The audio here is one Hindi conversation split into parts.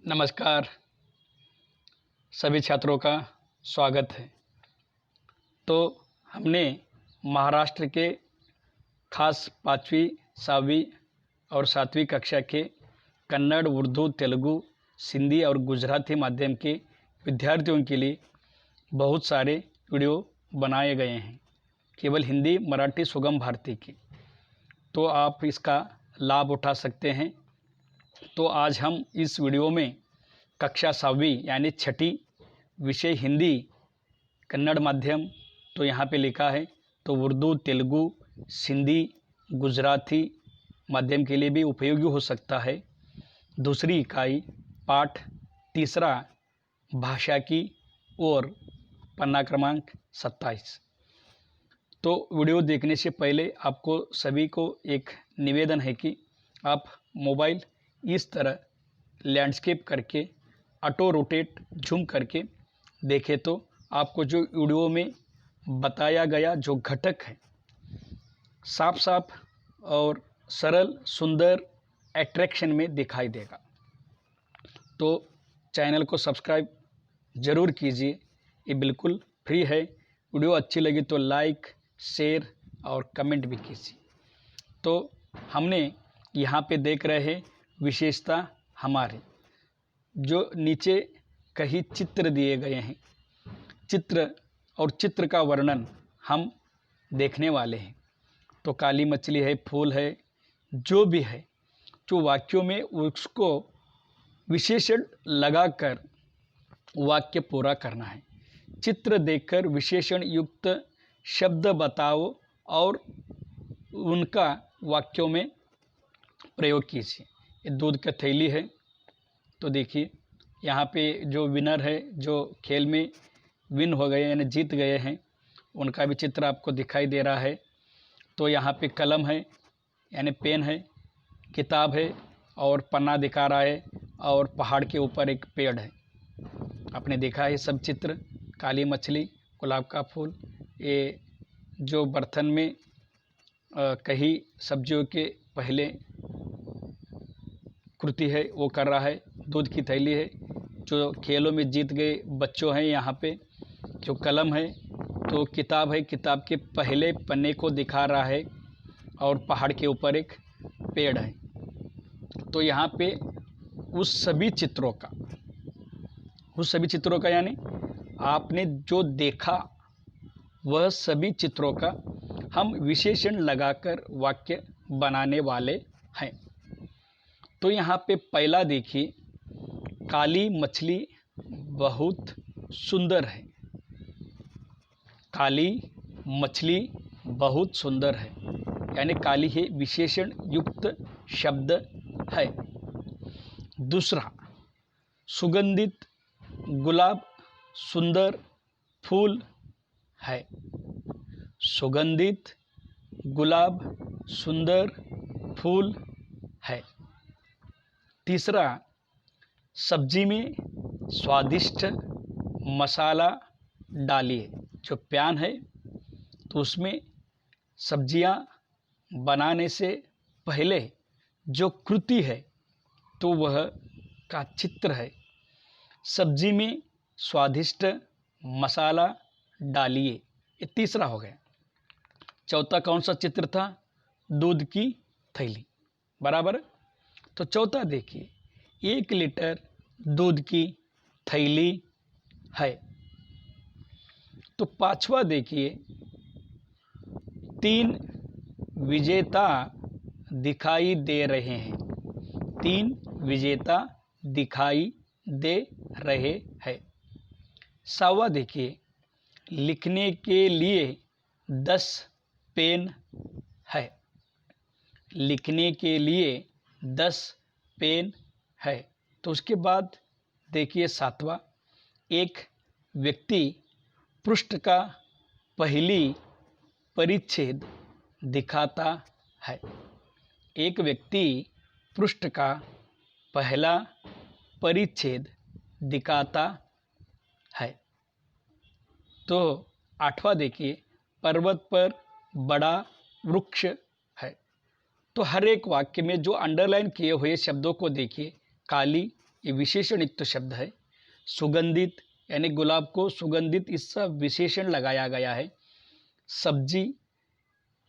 नमस्कार। सभी छात्रों का स्वागत है। तो हमने महाराष्ट्र के खास 5वीं, 7वीं और 7वीं कक्षा के कन्नड़, उर्दू, तेलुगु, सिंधी और गुजराती माध्यम के विद्यार्थियों के लिए बहुत सारे वीडियो बनाए गए हैं, केवल हिंदी, मराठी, सुगम भारती की। तो आप इसका लाभ उठा सकते हैं। तो आज हम इस वीडियो में कक्षा 7वीं यानी छठी विषय हिंदी, कन्नड़ माध्यम, तो यहाँ पे लिखा है, तो उर्दू, तेलुगु, सिंधी, गुजराती माध्यम के लिए भी उपयोगी हो सकता है। दूसरी इकाई पाठ तीसरा भाषा की और पन्ना क्रमांक 27। तो वीडियो देखने से पहले आपको सभी को एक निवेदन है कि आप मोबाइल इस तरह लैंडस्केप करके ऑटो रोटेट झूम करके देखें तो आपको जो वीडियो में बताया गया जो घटक है साफ साफ और सरल, सुंदर, अट्रैक्शन में दिखाई देगा। तो चैनल को सब्सक्राइब ज़रूर कीजिए, ये बिल्कुल फ्री है। वीडियो अच्छी लगी तो लाइक, शेयर और कमेंट भी कीजिए। तो हमने यहाँ पे देख रहे हैं विशेषता हमारी, जो नीचे कई चित्र दिए गए हैं, चित्र और चित्र का वर्णन हम देखने वाले हैं। तो काली मछली है, फूल है, जो भी है, जो वाक्यों में उसको विशेषण लगाकर वाक्य पूरा करना है। चित्र देखकर विशेषण युक्त शब्द बताओ और उनका वाक्यों में प्रयोग कीजिए। ये दूध की थैली है। तो देखिए यहाँ पे जो विनर है, जो खेल में विन हो गए यानी जीत गए हैं, उनका भी चित्र आपको दिखाई दे रहा है। तो यहाँ पे कलम है यानी पेन है, किताब है और पन्ना दिखा रहा है, और पहाड़ के ऊपर एक पेड़ है। आपने देखा है सब चित्र, काली मछली, गुलाब का फूल, ये जो बर्तन में कई सब्जियों के पहले कृति है वो कर रहा है। दूध की थैली है, जो खेलों में जीत गए बच्चों हैं। यहाँ पे जो कलम है, तो किताब है, किताब के पहले पन्ने को दिखा रहा है, और पहाड़ के ऊपर एक पेड़ है। तो यहाँ पे उस सभी चित्रों का यानी आपने जो देखा वह सभी चित्रों का हम विशेषण लगाकर वाक्य बनाने वाले हैं। तो यहाँ पे पहला देखिए, काली मछली बहुत सुंदर है। काली मछली बहुत सुंदर है यानी काली है विशेषण युक्त शब्द है। दूसरा, सुगंधित गुलाब सुंदर फूल है। सुगंधित गुलाब सुंदर फूल है। तीसरा, सब्जी में स्वादिष्ट मसाला डालिए। जो प्यान है तो उसमें सब्जियां बनाने से पहले जो कृति है तो वह का चित्र है। सब्जी में स्वादिष्ट मसाला डालिए, ये तीसरा हो गया। चौथा कौन सा चित्र था? दूध की थैली, बराबर। तो चौथा देखिए, 1 लीटर दूध की थैली है। तो पांचवा देखिए, 3 विजेता दिखाई दे रहे हैं। 3 विजेता दिखाई दे रहे हैं। 7वां देखिए, लिखने के लिए 10 पेन है। लिखने के लिए 10 पेन है। तो उसके बाद देखिए 7वां, एक व्यक्ति पृष्ठ का पहली परिच्छेद दिखाता है। एक व्यक्ति पृष्ठ का पहला परिच्छेद दिखाता है। तो 8वां देखिए, पर्वत पर बड़ा वृक्ष है। तो हर एक वाक्य में जो अंडरलाइन किए हुए शब्दों को देखिए, काली ये विशेषण युक्त शब्द है। सुगंधित यानी गुलाब को सुगंधित इसका विशेषण लगाया गया है। सब्जी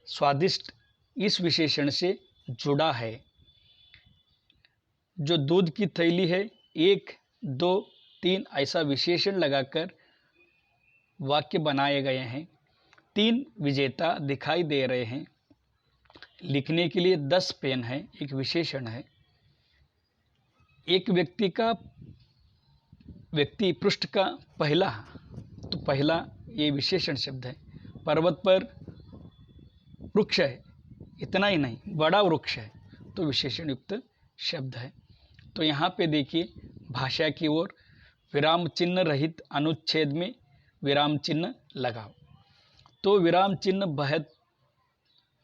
स्वादिष्ट इस विशेषण से जुड़ा है। जो दूध की थैली है 1, 2, 3 ऐसा विशेषण लगाकर वाक्य बनाए गए हैं। 3 विजेता दिखाई दे रहे हैं। लिखने के लिए 10 पेन है, एक विशेषण है। एक व्यक्ति पृष्ठ का पहला, तो पहला ये विशेषण शब्द है। पर्वत पर वृक्ष है, इतना ही नहीं बड़ा वृक्ष है, तो विशेषण युक्त शब्द है। तो यहाँ पे देखिए भाषा की ओर विराम चिन्ह रहित अनुच्छेद में विराम चिन्ह लगाओ। तो विराम चिन्ह बहुत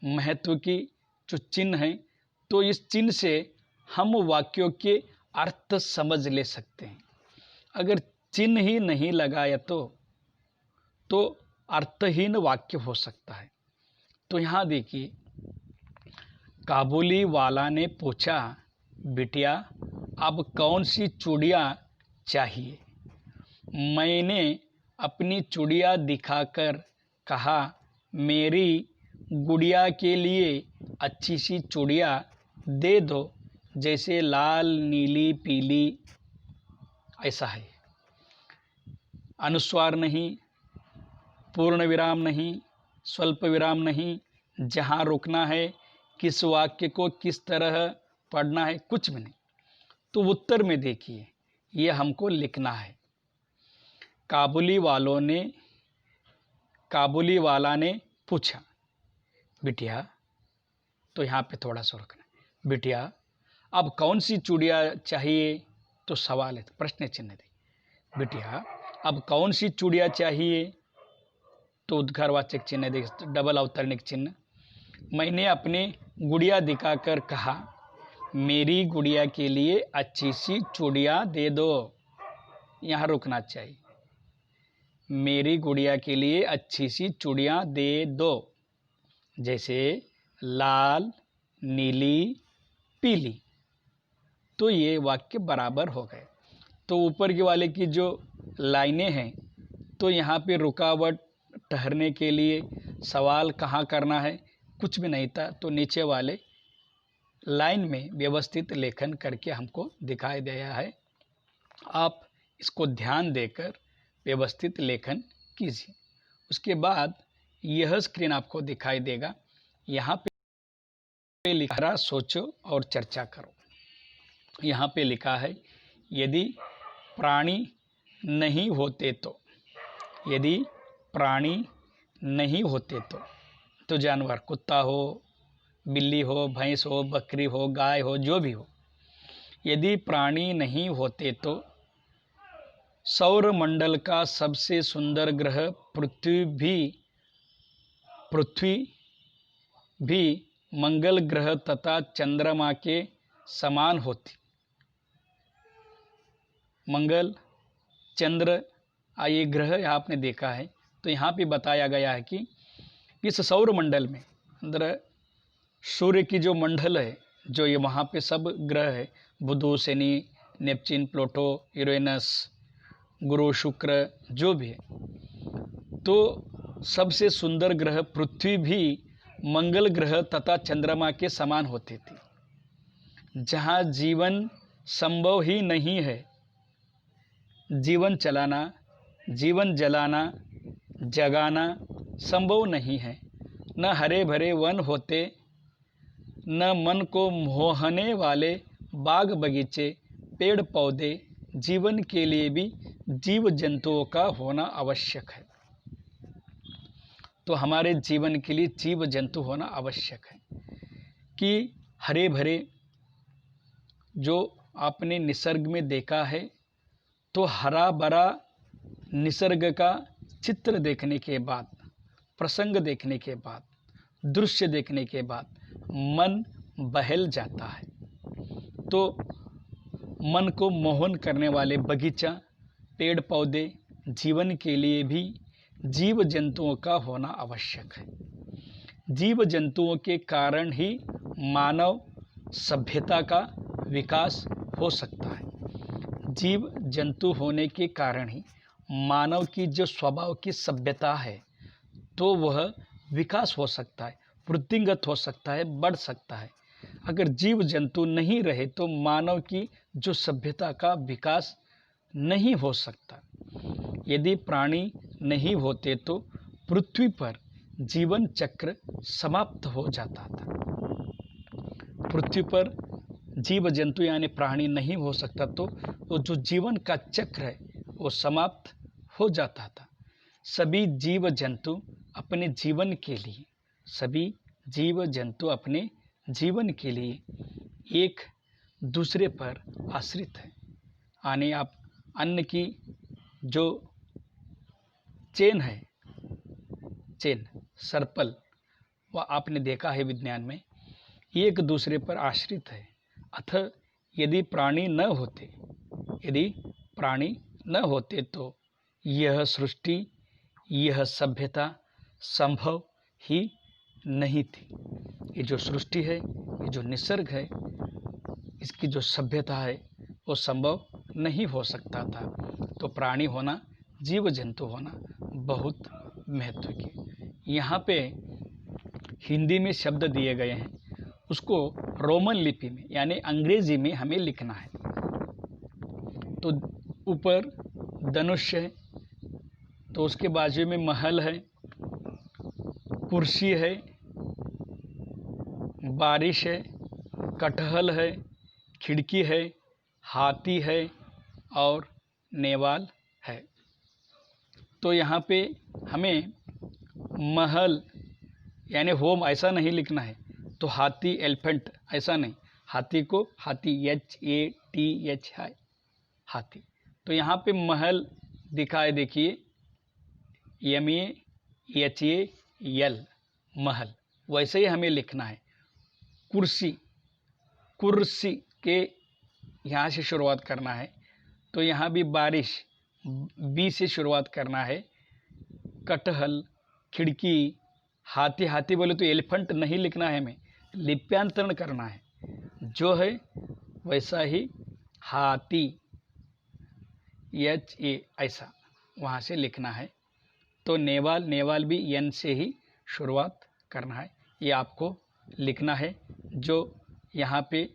महत्व की जो चिन्ह है, तो इस चिन्ह से हम वाक्यों के अर्थ समझ ले सकते हैं। अगर चिन्ह ही नहीं लगाया तो अर्थहीन वाक्य हो सकता है। तो यहाँ देखिए, काबुली वाला ने पूछा, बिटिया अब कौन सी चूड़ियाँ चाहिए? मैंने अपनी चूड़ियाँ दिखाकर कहा, मेरी गुड़िया के लिए अच्छी सी चूड़ियाँ दे दो, जैसे लाल, नीली, पीली, ऐसा है। अनुस्वार नहीं, पूर्ण विराम नहीं, स्वल्प विराम नहीं, जहाँ रुकना है, किस वाक्य को किस तरह पढ़ना है, कुछ भी नहीं। तो उत्तर में देखिए, ये हमको लिखना है। काबुली वाला ने पूछा, बिटिया, तो यहाँ पे थोड़ा सा रुकना, बिटिया अब कौन सी चूड़ियाँ चाहिए? तो सवाल है, प्रश्न चिन्ह दे। बिटिया अब कौन सी चूड़ियाँ चाहिए? तो उद्गारवाचक चिन्ह दे, डबल अवतरणिक चिन्ह। मैंने अपनी गुड़िया दिखाकर कहा, मेरी गुड़िया के लिए अच्छी सी चूड़ियाँ दे दो। यहाँ रुकना चाहिए। मेरी गुड़िया के लिए अच्छी सी चूड़ियाँ दे दो, जैसे लाल, नीली, पीली। तो ये वाक्य बराबर हो गए। तो ऊपर के वाले की जो लाइनें हैं, तो यहाँ पे रुकावट ठहरने के लिए सवाल कहाँ करना है, कुछ भी नहीं था। तो नीचे वाले लाइन में व्यवस्थित लेखन करके हमको दिखाई दिया है। आप इसको ध्यान देकर व्यवस्थित लेखन कीजिए। उसके बाद यह स्क्रीन आपको दिखाई देगा। यहाँ पे लिखा, सोचो और चर्चा करो। यहाँ पे लिखा है, यदि प्राणी नहीं होते तो, यदि प्राणी नहीं होते तो जानवर, कुत्ता हो, बिल्ली हो, भैंस हो, बकरी हो, गाय हो, जो भी हो, यदि प्राणी नहीं होते तो सौरमंडल का सबसे सुंदर ग्रह पृथ्वी भी मंगल ग्रह तथा चंद्रमा के समान होती। मंगल, चंद्र ये ग्रह आपने देखा है। तो यहाँ पे बताया गया है कि इस सौरमंडल में अंदर सूर्य की जो मंडल है, जो ये वहाँ पे सब ग्रह है, बुध, शनि, नेपच्यून, प्लूटो, यूरेनस, गुरु, शुक्र, जो भी है, तो सबसे सुंदर ग्रह पृथ्वी भी मंगल ग्रह तथा चंद्रमा के समान होती थी। जहाँ जीवन संभव ही नहीं है, जीवन चलाना, जीवन जलाना, जगाना संभव नहीं है। न हरे भरे वन होते, न मन को मोहने वाले बाग बगीचे, पेड़ पौधे। जीवन के लिए भी जीव जंतुओं का होना आवश्यक है। तो हमारे जीवन के लिए जीव जंतु होना आवश्यक है कि हरे भरे, जो आपने निसर्ग में देखा है, तो हरा भरा निसर्ग का चित्र देखने के बाद, प्रसंग देखने के बाद, दृश्य देखने के बाद मन बहल जाता है। तो मन को मोहन करने वाले बगीचा, पेड़ पौधे, जीवन के लिए भी जीव जंतुओं का होना आवश्यक है। जीव जंतुओं के कारण ही मानव सभ्यता का विकास हो सकता है। जीव जंतु होने के कारण ही मानव की जो स्वभाव की सभ्यता है तो वह विकास हो सकता है, वृद्धिंगत हो सकता है, बढ़ सकता है। अगर जीव जंतु नहीं रहे तो मानव की जो सभ्यता का विकास नहीं हो सकता। यदि प्राणी नहीं होते तो पृथ्वी पर जीवन चक्र समाप्त हो जाता था। पृथ्वी पर जीव जंतु यानी प्राणी नहीं हो सकता तो जो जीवन का चक्र है वो समाप्त हो जाता था। सभी जीव जंतु अपने जीवन के लिए अपने जीवन के लिए एक दूसरे पर आश्रित है। यानी आप अन्न की जो चेन है, सर्पल, वह आपने देखा है विज्ञान में, एक दूसरे पर आश्रित है। अतः यदि प्राणी न होते तो यह सृष्टि, यह सभ्यता संभव ही नहीं थी। ये जो सृष्टि है, ये जो निसर्ग है, इसकी जो सभ्यता है वो संभव नहीं हो सकता था। तो प्राणी होना, जीव जंतु होना बहुत महत्व की। यहाँ पे हिंदी में शब्द दिए गए हैं, उसको रोमन लिपि में यानी अंग्रेजी में हमें लिखना है। तो ऊपर धनुष है, तो उसके बाजू में महल है, कुर्सी है, बारिश है, कटहल है, खिड़की है, हाथी है और नेवाल है। तो यहाँ पे हमें महल यानी होम ऐसा नहीं लिखना है, तो हाथी, एलिफेंट ऐसा नहीं, हाथी को हाथी HATH है, हाथी। तो यहाँ पे महल दिखाए, देखिए MEHAL महल, वैसे ही हमें लिखना है। कुर्सी के यहाँ से शुरुआत करना है, तो यहाँ भी बारिश B से शुरुआत करना है। कटहल, खिड़की, हाथी बोले तो एलिफेंट नहीं लिखना है, हमें लिप्यांतरण करना है, जो है वैसा ही हाथी HA ऐसा वहाँ से लिखना है। तो नेवाल भी N से ही शुरुआत करना है, ये आपको लिखना है। जो यहाँ पे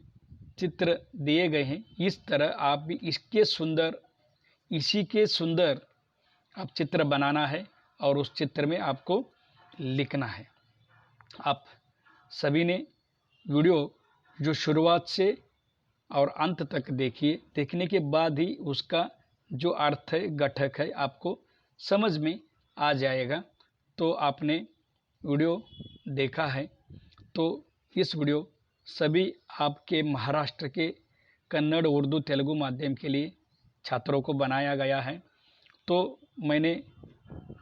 चित्र दिए गए हैं, इस तरह आप भी इसी के सुंदर आप चित्र बनाना है और उस चित्र में आपको लिखना है। आप सभी ने वीडियो जो शुरुआत से और अंत तक देखिए, देखने के बाद ही उसका जो अर्थ है, घटक है, आपको समझ में आ जाएगा। तो आपने वीडियो देखा है, तो इस वीडियो सभी आपके महाराष्ट्र के कन्नड़, उर्दू, तेलुगु माध्यम के लिए छात्रों को बनाया गया है। तो मैंने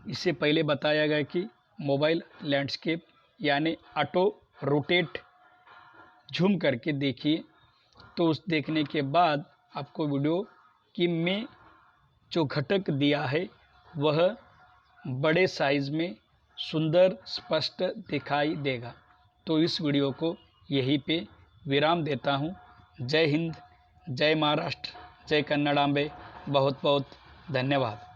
इससे पहले बताया गया कि मोबाइल लैंडस्केप यानी ऑटो रोटेट झूम करके देखिए, तो उस देखने के बाद आपको वीडियो की में जो घटक दिया है वह बड़े साइज में सुंदर स्पष्ट दिखाई देगा। तो इस वीडियो को यहीं पे विराम देता हूँ। जय हिंद, जय महाराष्ट्र, जय कन्नड़ांबे, बहुत बहुत धन्यवाद।